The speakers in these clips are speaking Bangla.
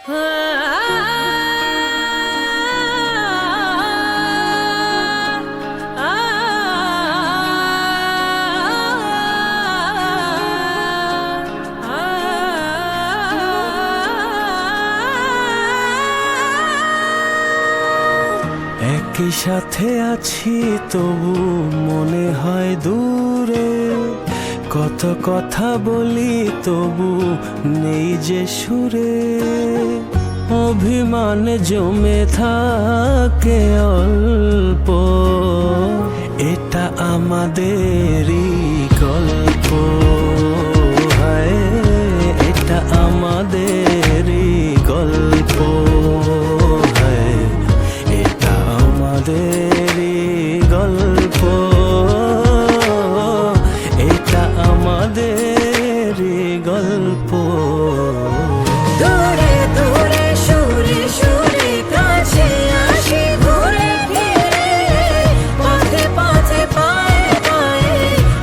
একই সাথে আছি তবু মনে হয় দূরে, কত কথা বলি তবু নেই যে সুরে। অভিমান জমে থাকে অল্প, এটা আমাদেরই গল্প। হায়, এটা আমাদেরই গল্প। হায়, এটা আমাদেরই গল্প। এটা আমাদেরই গল্প। দূরে দূরে সুরে সুরে কাছে আসি ঘুরে ফিরে, পথে পথে পায়ে পায়ে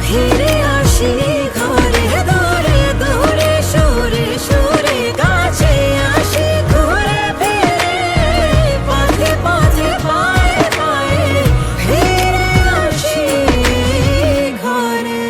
ফিরে আসি ঘরে। দূরে দূরে সুরে সুরে কাছে আসি ঘুরে ফিরে, পথে পথে পায়ে পায়ে ফিরে আসি ঘরে।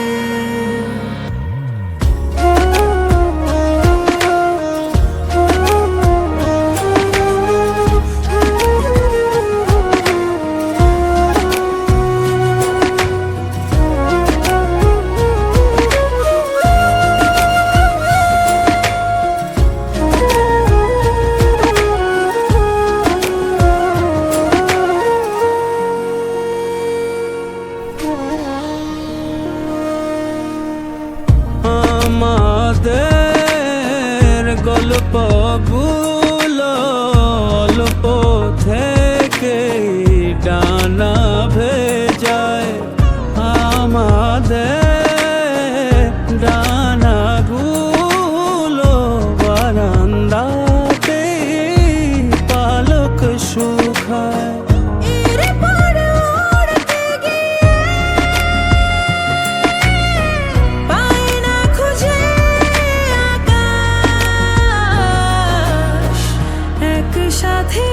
আমাদের গল্পগুলো অল্প থেকে ডানা ভেজায়। আমাদের ডানাগুলো বারান্দাতে পালক শুকায়। সাথে